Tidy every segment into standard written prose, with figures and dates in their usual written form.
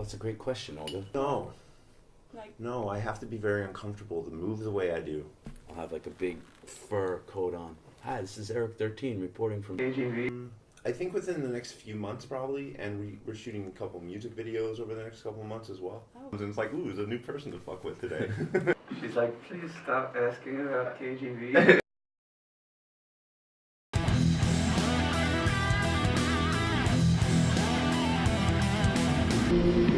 that's a great question, Olga. No. No, I have to be very uncomfortable to move the way I do. I'll have like a big fur coat on. Hi, this is Eric 13 reporting from KGV. I think within the next few months probably, and we're shooting a couple music videos over the next couple of months as well. Oh. And it's like, ooh, there's a new person to fuck with today. She's like, please stop asking about KGV.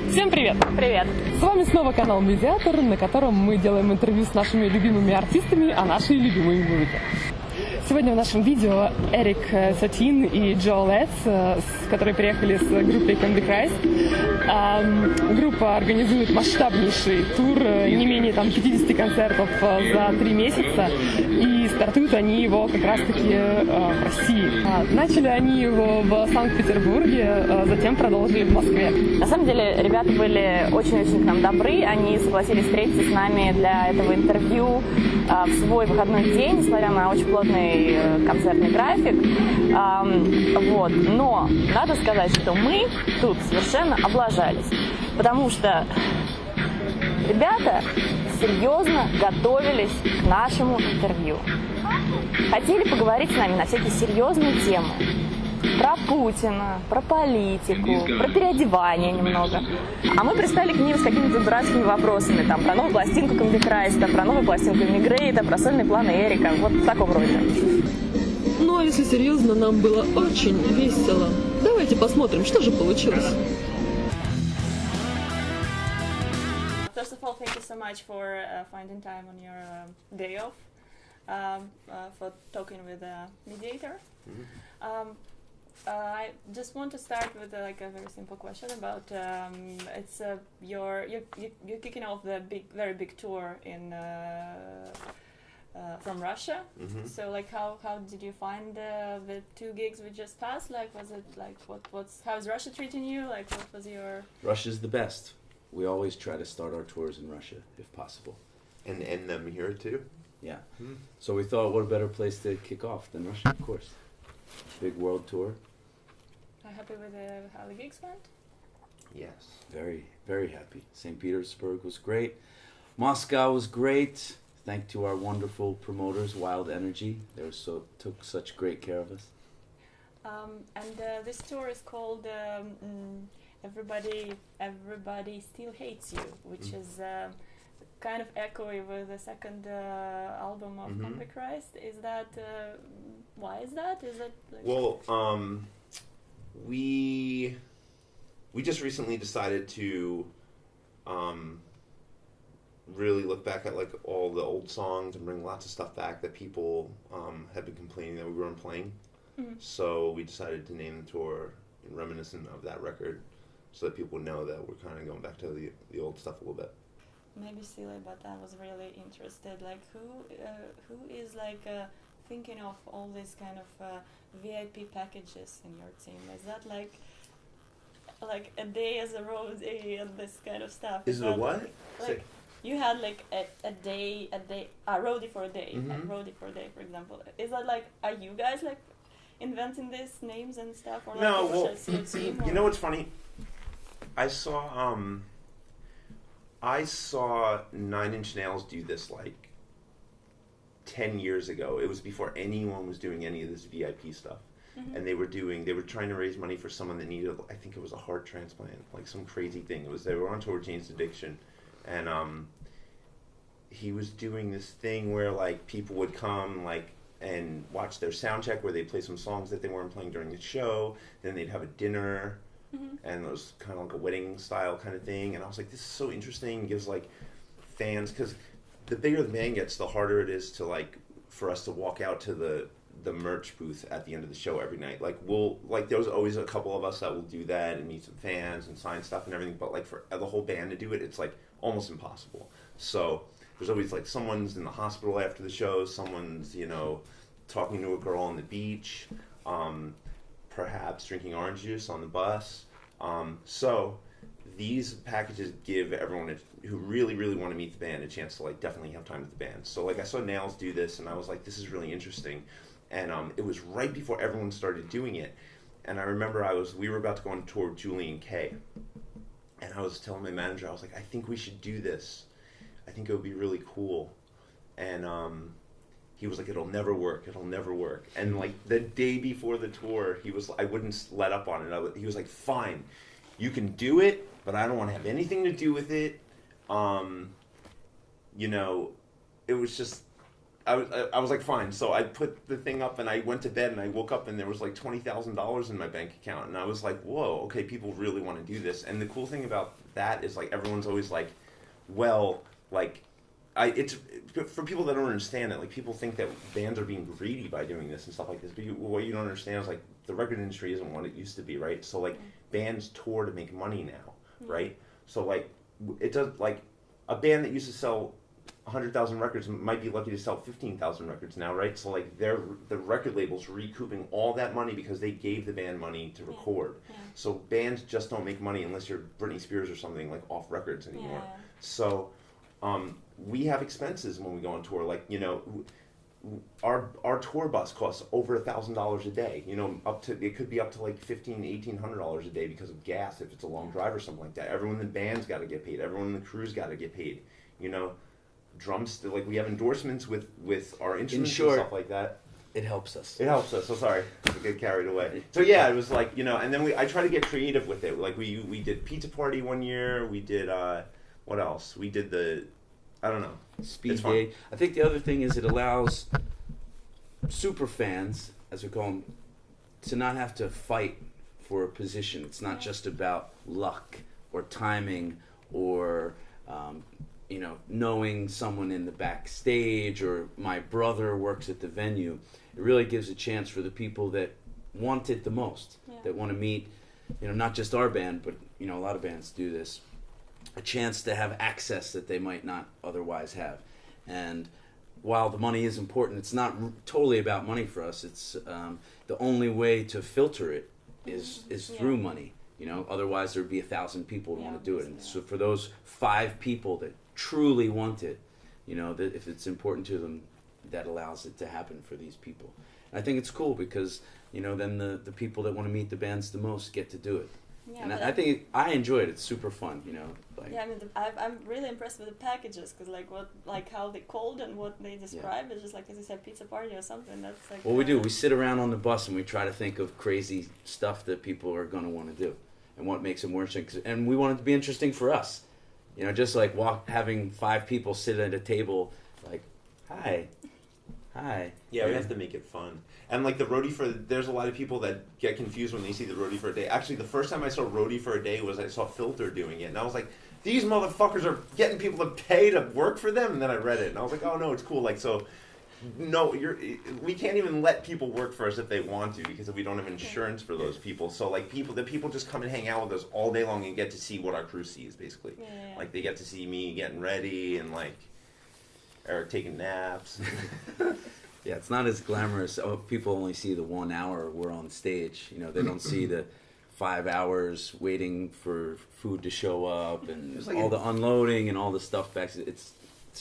Всем привет! Привет! С вами снова канал Mediator, на котором мы делаем интервью с нашими любимыми артистами о нашей любимой музыке. Сегодня в нашем видео Эрик 13 и Letz, которые приехали с группой Combichrist. Группа организует масштабнейший тур, не менее 50 концертов за 3 месяца, и стартуют они его как раз-таки в России. Начали они его в Санкт-Петербурге, затем продолжили в Москве. На самом деле ребята были очень-очень к нам добры, они согласились встретиться с нами для этого интервью в свой выходной день, несмотря на очень плотный концертный график. Но надо сказать, что мы тут совершенно облажались, потому что ребята серьезно готовились к нашему интервью. Хотели поговорить с нами на всякие серьезные темы. Про Путина, про политику, про переодевание немного. А мы пристали к ним с какими-то дурацкими вопросами, там, про новую пластинку Combichrist, про новую пластинку Emigrate, про сольные планы Эрика, вот в таком роде. Ну а если серьезно, нам было очень весело. Давайте посмотрим, что же получилось. First of all, thank you so much for finding time on your day off for talking with Mediator. I just want to start with a very simple question about you're kicking off the very big tour in from Russia. Mm-hmm. So how did you find the 2 gigs we just passed? Was it how's Russia treating you? What was your? Russia's the best. We always try to start our tours in Russia if possible. And end them here too? Yeah. So we thought, what a better place to kick off than Russia, of course. Big world tour. Are you happy with how the gigs went? Yes. Very, very happy. St. Petersburg was great. Moscow was great. Thanks to our wonderful promoters, Wild Energy. They took such great care of us. And this tour is called Everybody Still Hates You, which is kind of echoey with the second album of Combichrist. Is that why is that? Is it well? We just recently decided to really look back at all the old songs and bring lots of stuff back that people had been complaining that we weren't playing. So we decided to name the tour reminiscent of that record, so that people know that we're kind of going back to the old stuff a little bit. Maybe silly, but I was really interested. Who is thinking of all these kind of VIP packages in your team? Is that like a day as a roadie and this kind of stuff? Is it a what? You had a day, roadie for a day, and roadie for a day, for example. Is that are you guys inventing these names and stuff, or no? Well, your team, you know what's funny? I saw 9 Inch Nails do this 10 years ago. It was before anyone was doing any of this VIP stuff. And they were trying to raise money for someone that needed, I think it was a heart transplant, some crazy thing. They were on tour Jane's Addiction, and he was doing this thing where people would come and watch their sound check, where they'd play some songs that they weren't playing during the show. Then they'd have a dinner. And it was kind of a wedding style kind of thing, and I was like, this is so interesting. It gives fans, because the bigger the band gets, the harder it is to for us to walk out to the merch booth at the end of the show every night. There's always a couple of us that will do that and meet some fans and sign stuff and everything, but for the whole band to do it, it's almost impossible. So there's always someone's in the hospital after the show, someone's talking to a girl on the beach, perhaps drinking orange juice on the bus. So these packages give everyone who really, really want to meet the band a chance to definitely have time with the band. So I saw Nails do this, and I was like, this is really interesting. And it was right before everyone started doing it. And I remember we were about to go on tour with Julian K. And I was telling my manager, I was like, I think we should do this. I think it would be really cool. And he was like, it'll never work. And like the day before the tour, I wouldn't let up on it. He was like, fine, you can do it, but I don't want to have anything to do with it. You know, it was just, I was like, fine. So I put the thing up and I went to bed and I woke up and there was like $20,000 in my bank account. And I was like, whoa, okay, people really want to do this. And the cool thing about that is like, everyone's always like, well, like, it's for people that don't understand it, like people think that bands are being greedy by doing this and stuff like this. But what you don't understand is like the record industry isn't what it used to be, right? So like bands tour to make money now, right? So like it does, like a band that used to sell 100,000 records might be lucky to sell 15,000 records now, right? So like the record label's recouping all that money because they gave the band money to record. So bands just don't make money unless you're Britney Spears or something like off records anymore. So we have expenses when we go on tour. Like, you know, our tour bus costs over $1,000 a day. You know, it could be up to like $1,800 a day because of gas if it's a long drive or something like that. Everyone in the band's got to get paid. Everyone in the crew's got to get paid. You know, drums, like we have endorsements with our instruments and stuff like that. It helps us. It helps us. So sorry, I get carried away. So yeah, it was like, you know, and then I try to get creative with it. Like we did Pizza Party one year. We did what else? We did I don't know. Speed Day. I think the other thing is it allows super fans, as we call them, to not have to fight for a position. It's not just about luck or timing or you know, knowing someone in the backstage or my brother works at the venue. It really gives a chance for the people that want it the most, that want to meet, you know, not just our band, but, you know, a lot of bands do this, a chance to have access that they might not otherwise have. And while the money is important, it's not totally about money for us. It's the only way to filter it is through money. You know, otherwise there would be 1,000 people who want to do it. And so for those 5 people that truly want it, you know, that if it's important to them, that allows it to happen for these people. And I think it's cool because, you know, then the people that want to meet the bands the most get to do it. Yeah, and I think I enjoy it. It's super fun, you know. Like, yeah, I mean, I'm really impressed with the packages because, like how they called and what they describe is just like, as you said, pizza party or something. That's like. Well, we do. We sit around on the bus and we try to think of crazy stuff that people are going to want to do, and what makes them more interesting. And we want it to be interesting for us, you know, just like having 5 people sit at a table, like, hi. Yeah, we have to make it fun. And like the roadie there's a lot of people that get confused when they see the roadie for a day. Actually, the first time I saw roadie for a day was I saw Filter doing it, and I was like, these motherfuckers are getting people to pay to work for them. And then I read it, and I was like, oh no, it's cool. Like, so, no, we can't even let people work for us if they want to because we don't have insurance for those people. So like the people just come and hang out with us all day long and get to see what our crew sees, basically. Yeah. Like they get to see me getting ready and like Eric taking naps. Yeah, it's not as glamorous. People only see the 1 hour we're on stage. You know, they don't see the 5 hours waiting for food to show up and like all the unloading and all the stuff back. It's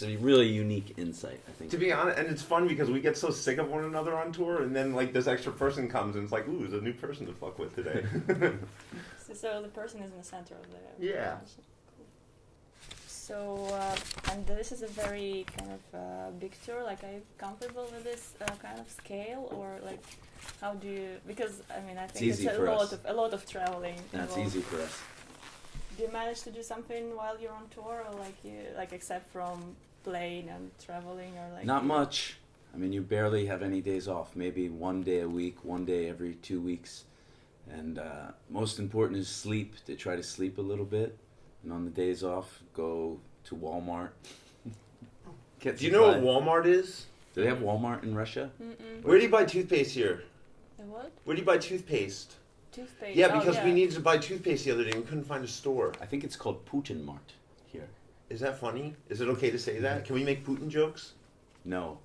a really unique insight, I think. To be honest, and it's fun because we get so sick of one another on tour, and then like this extra person comes and it's like, ooh, there's a new person to fuck with today. So the person is in the center of the. Yeah. So, and this is a very kind of big tour. Like, are you comfortable with this kind of scale, or like, how do you? Because I mean, I think it's a lot of traveling. That's easy for us. Do you manage to do something while you're on tour, or like except from playing and traveling, or like? Not much. I mean, you barely have any days off. Maybe 1 day a week, 1 day every 2 weeks, and most important is sleep. To try to sleep a little bit. And on the days off, go to Walmart. Do you know what Walmart is? Do they have Walmart in Russia? Mm-mm. Where do you buy toothpaste here? What? Where do you buy toothpaste? Toothpaste? Yeah, because we needed to buy toothpaste the other day and we couldn't find a store. I think it's called Putin Mart here. Is that funny? Is it okay to say that? Can we make Putin jokes? No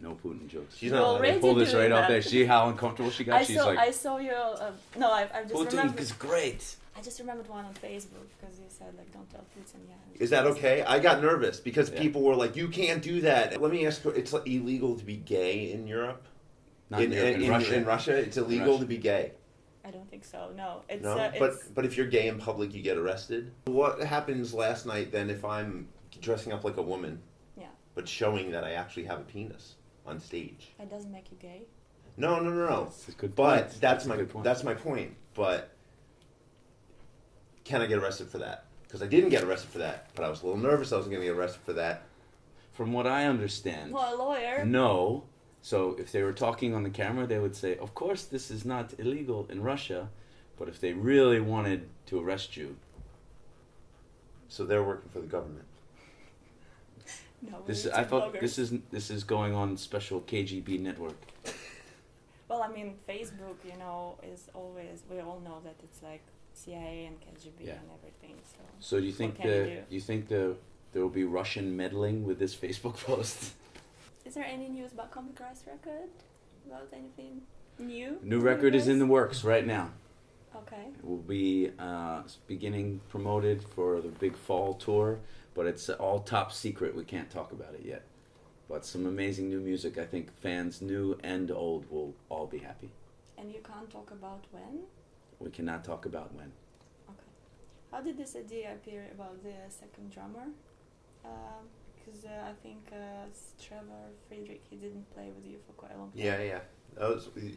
Putin jokes. She's not allowed to pull this right off there. See how uncomfortable she got? I saw your... no, I just Putin remembered... is great. I just remembered one on Facebook because you said, like, don't tell Putin. Yeah. Is that okay? I got nervous because people were like, you can't do that. Let me ask you, it's illegal to be gay in Europe? Not in Europe, in Russia. In Russia, it's illegal to be gay. I don't think so. No, it's No, but if you're gay in public, you get arrested. What happens last night then if I'm dressing up like a woman, yeah, but showing that I actually have a penis on stage? it doesn't make you gay. No. That's a good But point. that's a my good point. that's my point. But can I get arrested for that? Because I didn't get arrested for that, but I was a little nervous I was going to get arrested for that. From what I understand, Well, a lawyer. no. So if they were talking on the camera, they would say, of course this is not illegal in Russia, but if they really wanted to arrest you, So they're working for the government. No, this we're I thought bloggers. this is going on special KGB network. Well, I mean, Facebook, you know, is always, we all know that it's like CIA and KGB Yeah. and everything. So So do you think can you do? there will be Russian meddling with this Facebook post? is there any news about Combichrist record? About anything new? New record is in the works right now. Okay. It will be beginning promoted for the big fall tour, but it's all top secret. We can't talk about it yet. But some amazing new music. I think fans, new and old, will all be happy. And you can't talk about when? We cannot talk about when. Okay. How did this idea appear about the second drummer? Because I think Trevor Friedrich, he didn't play with you for quite a long time. Yeah.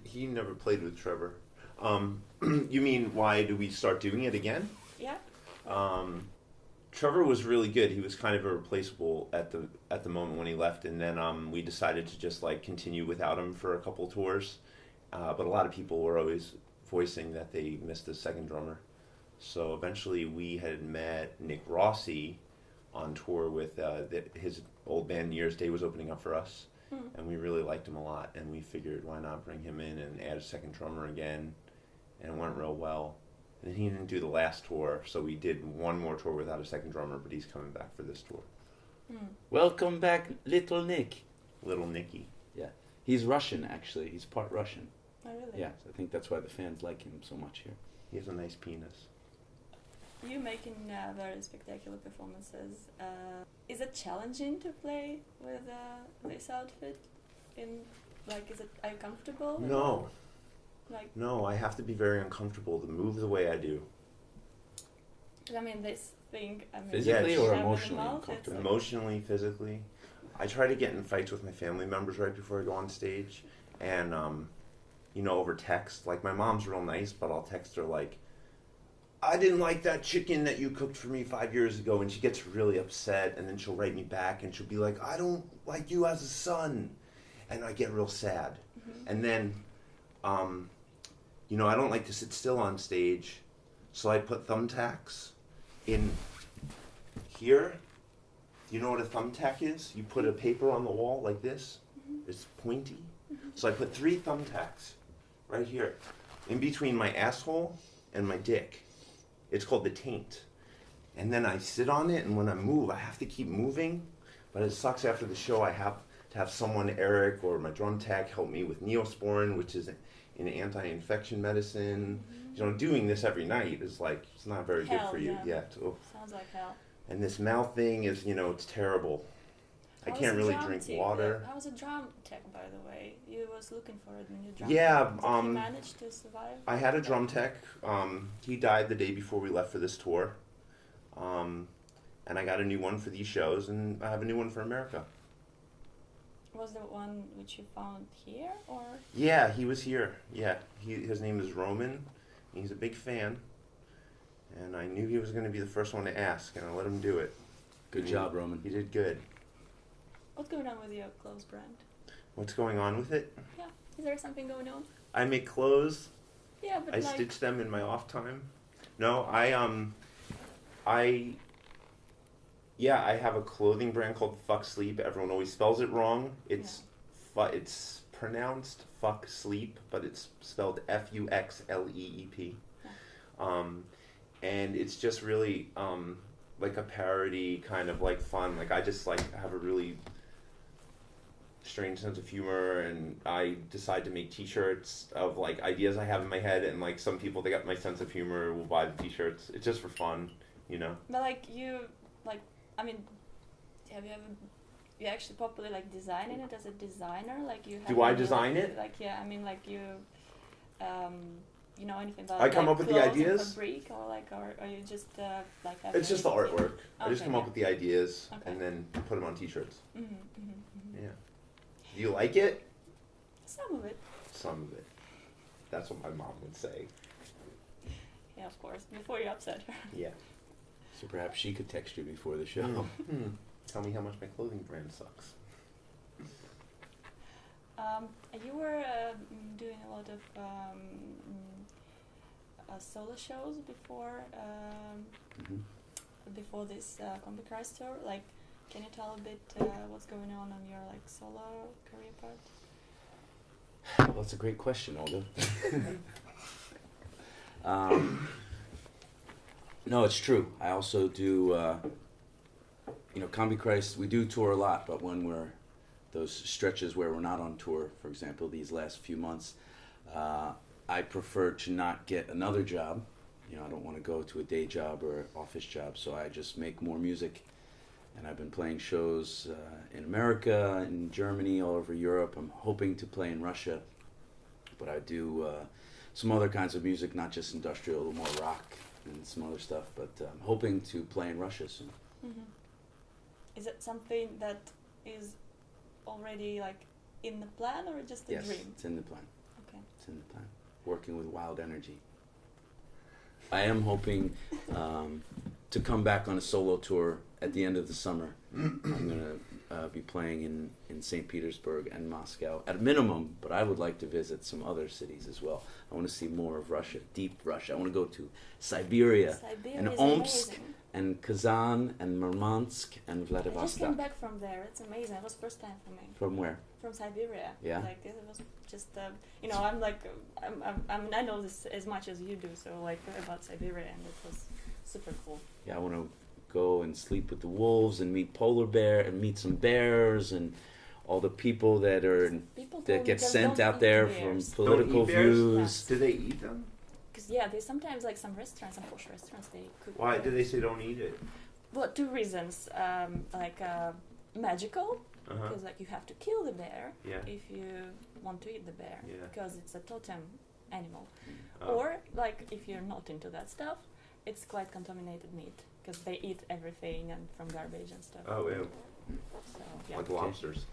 He never played with Trevor. You mean why do we start doing it again? Yeah. Trevor was really good. He was kind of irreplaceable at the moment when he left, and then we decided to just like continue without him for a couple tours. But a lot of people were always voicing that they missed the second drummer. So eventually we had met Nick Rossi on tour with his old band New Year's Day was opening up for us, and we really liked him a lot, and we figured why not bring him in and add a second drummer again, and it went real well. And he didn't do the last tour, so we did one more tour without a second drummer, but he's coming back for this tour. Welcome back, Little Nick. Little Nicky. Yeah, he's Russian actually. He's part Russian. Oh, really? Yeah, so I think that's why the fans like him so much here. He has a nice penis. You making very spectacular performances. Is it challenging to play with this outfit? Are you comfortable? No. Like, No, I have to be very uncomfortable to move the way I do. I mean, this thing. I mean, Physically Yeah, or shoving emotionally them out, uncomfortable? it's- Emotionally, physically. I try to get in fights with my family members right before I go on stage, and over text. Like my mom's real nice, but I'll text her like, "I didn't like that chicken that you cooked for me 5 years ago," and she gets really upset, and then she'll write me back, and she'll be like, "I don't like you as a son," and I get real sad, and then, I don't like to sit still on stage, so I put thumbtacks in here. You know what a thumbtack is? You put a paper on the wall like this. It's pointy. So I put 3 thumbtacks right here in between my asshole and my dick. It's called the taint. And then I sit on it, and when I move, I have to keep moving. But it sucks after the show. I have to have someone, Eric or my drum tech, help me with Neosporin, which is an anti-infection medicine. Doing this every night is like, it's not very good Hell, for you. yeah. Yeah. Sounds like hell. And this mouth thing is, it's terrible. I How was can't the really drum drink tech? water. How was the drum tech, by the way? You was looking for it when you drum. Yeah, Did you manage to survive? I had a drum tech. He died the day before we left for this tour. And I got a new one for these shows, and I have a new one for America. Was the one which you found here, or? Yeah, he was here. Yeah, his name is Roman. He's a big fan. And I knew he was going to be the first one to ask, and I let him do it. Good And job, Roman. He did good. What's going on with your clothes brand? What's going on with it? Yeah, is there something going on? I make clothes. Yeah, but I like, stitch them in my off time. No, I have a clothing brand called Fuck Sleep. Everyone always spells it wrong. It's pronounced Fuck Sleep, but it's spelled Fuxleep. Yeah. And it's just really like a parody, kind of like fun. Like I just like have a really strange sense of humor, and I decide to make T-shirts of like ideas I have in my head, and like some people that got my sense of humor will buy the T-shirts. It's just for fun, But like have you ever? You actually probably like designing it as a designer, like you. Do I have design it? Like yeah, I mean like you. you know anything about I come up with the clothes ideas. and fabric, or you just like have It's just the anything? artwork. I just Okay, come up yeah. with the ideas Okay. and then put them on T-shirts. Mm-hmm. Yeah. Do you like it? Some of it, Some of it. That's what my mom would say. yeah, of course. Before you upset her. Yeah. So perhaps she could text you before the show. Tell me how much my clothing brand sucks. You were doing a lot of solo shows before Mhm. before this Combichrist tour. Like, can you tell a bit what's going on your like solo career part? Well, that's a great question, Olga. No, it's true. I also do, Combichrist, we do tour a lot, but when we're, those stretches where we're not on tour, for example, these last few months, I prefer to not get another job. I don't want to go to a day job or an office job, so I just make more music. And I've been playing shows in America, in Germany, all over Europe. I'm hoping to play in Russia, but I do some other kinds of music, not just industrial, a little more rock and some other stuff. But I'm hoping to play in Russia soon. Mm-hmm. Is it something that is already like in the plan, or just a Yes, dream? it's in the plan. Okay. It's in the plan. Working with Wild Energy. I am hoping to come back on a solo tour at the end of the summer. I'm going to be playing in St. Petersburg and Moscow at a minimum, but I would like to visit some other cities as well. I want to see more of Russia, deep Russia. I want to go to Siberia and is Omsk amazing. and Kazan and Murmansk and I just came Vladivostok. back from there. It's amazing. It was first time for me. From where? From Siberia. Yeah? Like it was just, I'm like, I know this as much as you do. So like about Siberia, and it was super cool. Yeah, I want to go and sleep with the wolves and meet polar bear and meet some bears and all the people that are People told that me get just sent don't out eat there bears. from political Don't eat bears? views. Do they eat them? Because yeah, there's sometimes like some restaurants, some posh restaurants, they cook. Why bears. do they say don't eat it? Well, two reasons. Magical, Uh-huh. because like you have to kill the bear Yeah. if you want to eat the bear, Yeah. because it's a totem animal. Oh. Or like if you're not into that stuff, it's quite contaminated meat because they eat everything and from garbage and stuff. Oh, ew. So yeah. Like lobsters.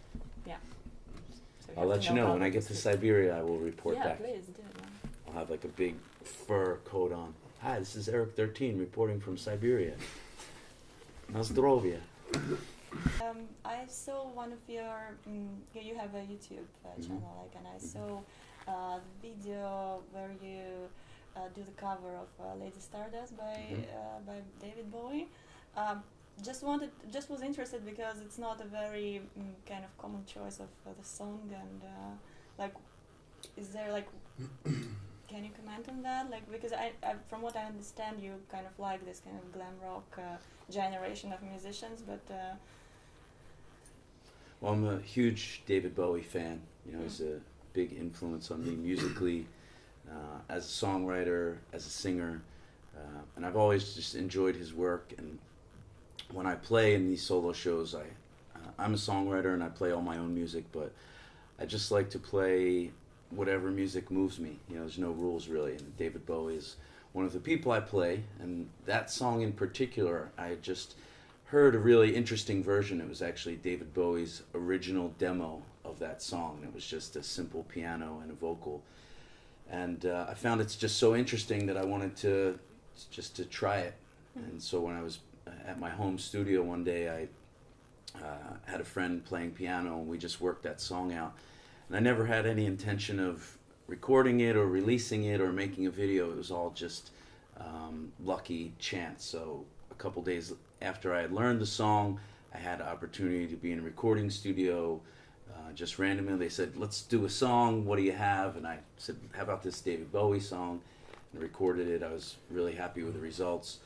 So I'll let you know when I get to Siberia. I will report yeah, back. please do. Man. I'll have like a big fur coat on. Hi, this is Eric 13 reporting from Siberia. Na zdrowie. I saw one of your. You have a YouTube channel, like, and I saw the video where you do the cover of Lady Stardust by David Bowie. Just was interested because it's not a very kind of common choice of the song, and like, is there like. Can you comment on that? Like, because I, from what I understand, you kind of like this kind of glam rock generation of musicians, but. Well, I'm a huge David Bowie fan. He's a big influence on me musically, as a songwriter, as a singer, and I've always just enjoyed his work. And when I play in these solo shows, I'm a songwriter and I play all my own music, but I just like to play whatever music moves me. There's no rules really, and David Bowie is one of the people I play, and that song in particular, I just heard a really interesting version. It was actually David Bowie's original demo of that song. It was just a simple piano and a vocal, and I found it's just so interesting that I wanted to try it. And so when I was at my home studio one day, I had a friend playing piano, and we just worked that song out. And I never had any intention of recording it or releasing it or making a video. It was all just lucky chance. So a couple days after I had learned the song, I had an opportunity to be in a recording studio. Just randomly, they said, let's do a song. What do you have? And I said, how about this David Bowie song? And recorded it. I was really happy with the results.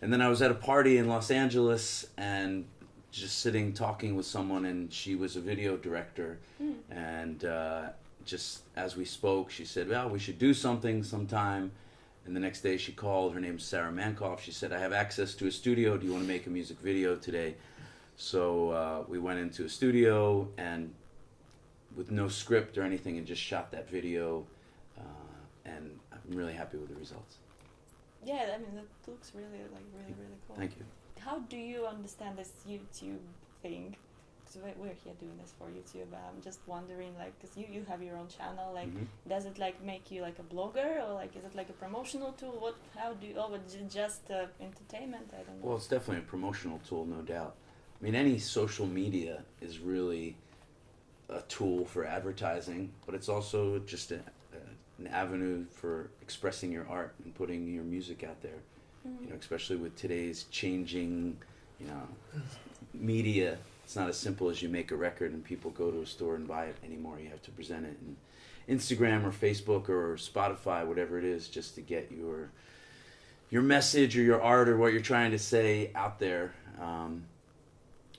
And then I was at a party in Los Angeles and just sitting talking with someone, and she was a video director, and just as we spoke, she said, well, we should do something sometime. And the next day she called. Her name's Sarah Mankoff. She said, I have access to a studio. Do you want to make a music video today? So we went into a studio, and with no script or anything, and just shot that video, and I'm really happy with the results. Yeah, I mean that looks really really cool. Thank you. How do you understand this YouTube thing? Because we're here doing this for YouTube. I'm just wondering, like, because you have your own channel. Like, does it like make you like a blogger, or like is it like a promotional tool? What? How do you? Oh, but just entertainment? I don't know. Well, it's definitely a promotional tool, no doubt. I mean, any social media is really a tool for advertising, but it's also just an avenue for expressing your art and putting your music out there. You know, especially with today's changing, you know, media. It's not as simple as you make a record and people go to a store and buy it anymore. You have to present it in Instagram or Facebook or Spotify, whatever it is, just to get your message or your art or what you're trying to say out there.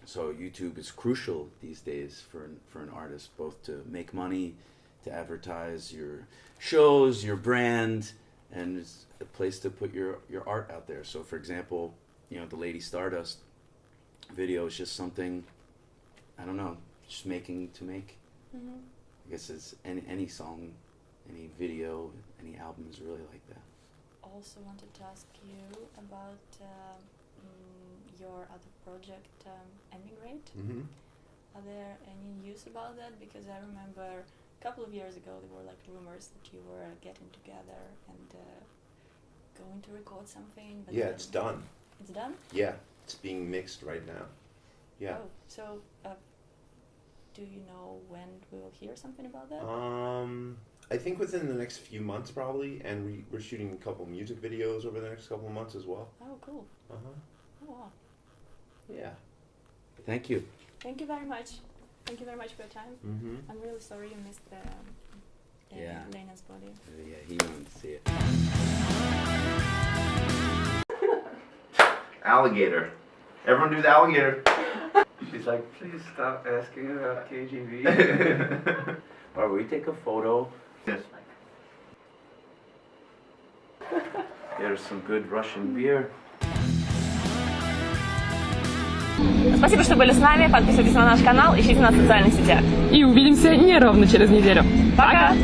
So YouTube is crucial these days for an artist, both to make money, to advertise your shows, your brand, and it's a place to put your art out there. So for example, you know, the Lady Stardust video is just something, I don't know, just making to make. I guess it's any song, any video, any album is really like that. Also wanted to ask you about your other project, Emigrate. Are there any news about that? Because I remember a couple of years ago there were like rumors that you were getting together and going to record something. But Yeah, it's done. It's done? Yeah, it's being mixed right now. Yeah. Oh, so do you know when we'll hear something about that? I think within the next few months probably, and we're shooting a couple music videos over the next couple of months as well. Oh, cool. Uh huh. Oh, wow. Yeah. Thank you. Thank you very much. Thank you very much for your time. I'm really sorry you missed Lena's body. Yeah, he wanted to see it. Alligator. Everyone do the alligator. She's like, please stop asking about KGB. All right, will you take a photo? Yes. There's some good Russian beer. Спасибо, что были с нами. Подписывайтесь на наш канал, ищите нас в социальных сетях. И увидимся не ровно через неделю. Пока!